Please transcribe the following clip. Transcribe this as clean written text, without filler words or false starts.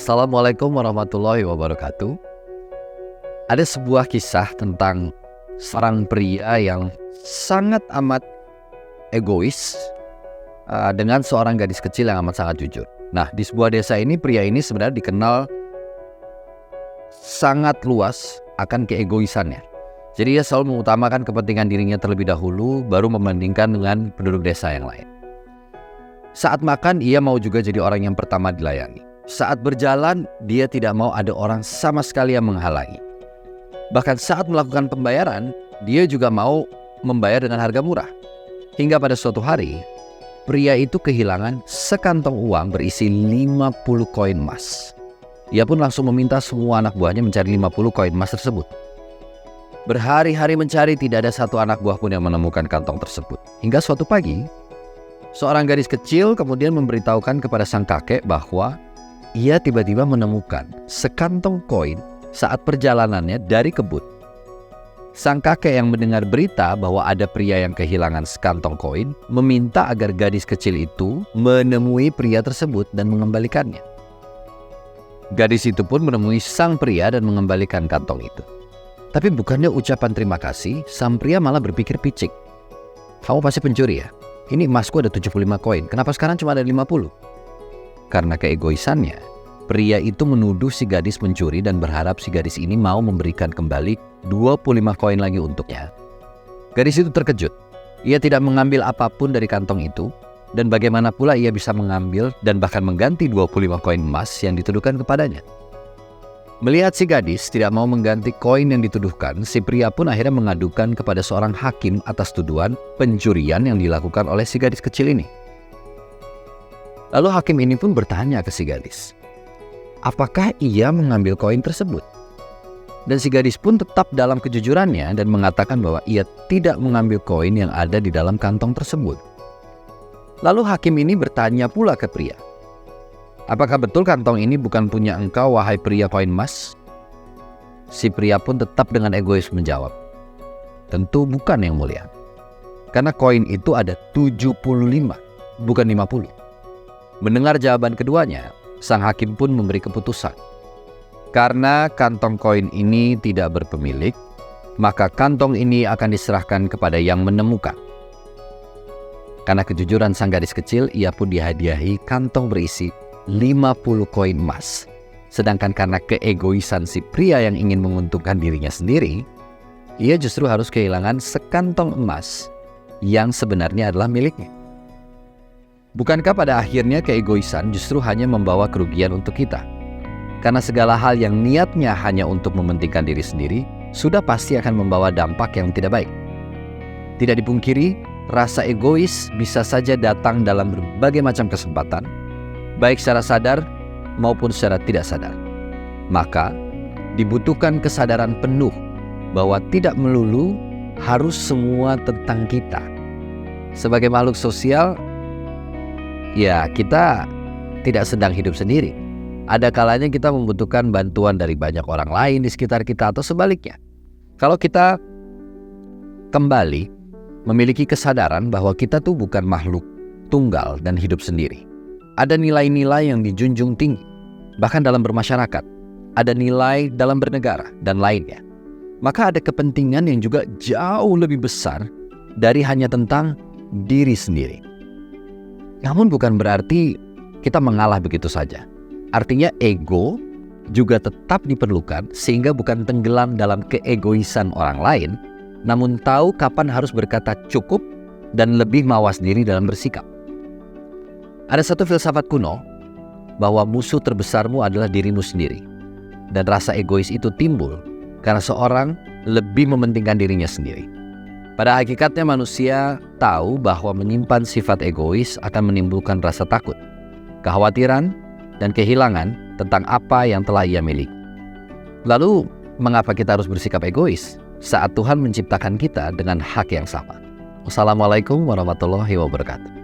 Assalamualaikum warahmatullahi wabarakatuh. Ada sebuah kisah tentang seorang pria yang sangat amat egois dengan seorang gadis kecil yang amat sangat jujur. Nah, di sebuah desa ini pria ini sebenarnya dikenal sangat luas akan keegoisannya. Jadi dia selalu mengutamakan kepentingan dirinya terlebih dahulu, baru membandingkan dengan penduduk desa yang lain. Saat makan, ia mau juga jadi orang yang pertama dilayani. Saat berjalan, dia tidak mau ada orang sama sekali yang menghalangi. Bahkan saat melakukan pembayaran, dia juga mau membayar dengan harga murah. Hingga pada suatu hari, pria itu kehilangan sekantong uang berisi 50 koin emas. Ia pun langsung meminta semua anak buahnya mencari 50 koin emas tersebut. Berhari-hari mencari, tidak ada satu anak buah pun yang menemukan kantong tersebut. Hingga suatu pagi, seorang gadis kecil kemudian memberitahukan kepada sang kakek bahwa ia tiba-tiba menemukan sekantong koin saat perjalanannya dari kebun. Sang kakek yang mendengar berita bahwa ada pria yang kehilangan sekantong koin meminta agar gadis kecil itu menemui pria tersebut dan mengembalikannya. Gadis itu pun menemui sang pria dan mengembalikan kantong itu. Tapi bukannya ucapan terima kasih, sang pria malah berpikir picik. Kamu pasti pencuri ya? Ini emasku ada 75 koin, kenapa sekarang cuma ada 50? Karena keegoisannya, pria itu menuduh si gadis mencuri dan berharap si gadis ini mau memberikan kembali 25 koin lagi untuknya. Gadis itu terkejut. Ia tidak mengambil apapun dari kantong itu, dan bagaimana pula ia bisa mengambil dan bahkan mengganti 25 koin emas yang dituduhkan kepadanya. Melihat si gadis tidak mau mengganti koin yang dituduhkan, si pria pun akhirnya mengadukan kepada seorang hakim atas tuduhan pencurian yang dilakukan oleh si gadis kecil ini. Lalu hakim ini pun bertanya ke si gadis, apakah ia mengambil koin tersebut? Dan si gadis pun tetap dalam kejujurannya dan mengatakan bahwa ia tidak mengambil koin yang ada di dalam kantong tersebut. Lalu hakim ini bertanya pula ke pria, apakah betul kantong ini bukan punya engkau, wahai pria koin emas? Si pria pun tetap dengan egois menjawab, tentu bukan yang mulia. Karena koin itu ada 75, bukan 50. Mendengar jawaban keduanya, sang hakim pun memberi keputusan. Karena kantong koin ini tidak berpemilik, maka kantong ini akan diserahkan kepada yang menemukan. Karena kejujuran sang gadis kecil, ia pun dihadiahi kantong berisi 50 koin emas. Sedangkan karena keegoisan si pria yang ingin menguntungkan dirinya sendiri, ia justru harus kehilangan sekantong emas yang sebenarnya adalah miliknya. Bukankah pada akhirnya keegoisan justru hanya membawa kerugian untuk kita? Karena segala hal yang niatnya hanya untuk mementingkan diri sendiri, sudah pasti akan membawa dampak yang tidak baik. Tidak dipungkiri, rasa egois bisa saja datang dalam berbagai macam kesempatan, baik secara sadar maupun secara tidak sadar. Maka, dibutuhkan kesadaran penuh bahwa tidak melulu harus semua tentang kita. Sebagai makhluk sosial, ya, kita tidak sedang hidup sendiri. Ada kalanya kita membutuhkan bantuan dari banyak orang lain di sekitar kita atau sebaliknya. Kalau kita kembali memiliki kesadaran bahwa kita tuh bukan makhluk tunggal dan hidup sendiri. Ada nilai-nilai yang dijunjung tinggi, bahkan dalam bermasyarakat. Ada nilai dalam bernegara dan lainnya. Maka ada kepentingan yang juga jauh lebih besar dari hanya tentang diri sendiri. Namun bukan berarti kita mengalah begitu saja. Artinya ego juga tetap diperlukan sehingga bukan tenggelam dalam keegoisan orang lain, namun tahu kapan harus berkata cukup dan lebih mawas diri dalam bersikap. Ada satu filsafat kuno bahwa musuh terbesarmu adalah dirimu sendiri. Dan rasa egois itu timbul karena seorang lebih mementingkan dirinya sendiri. Pada hakikatnya manusia tahu bahwa menyimpan sifat egois akan menimbulkan rasa takut, kekhawatiran, dan kehilangan tentang apa yang telah ia miliki. Lalu, mengapa kita harus bersikap egois saat Tuhan menciptakan kita dengan hak yang sama? Wassalamualaikum warahmatullahi wabarakatuh.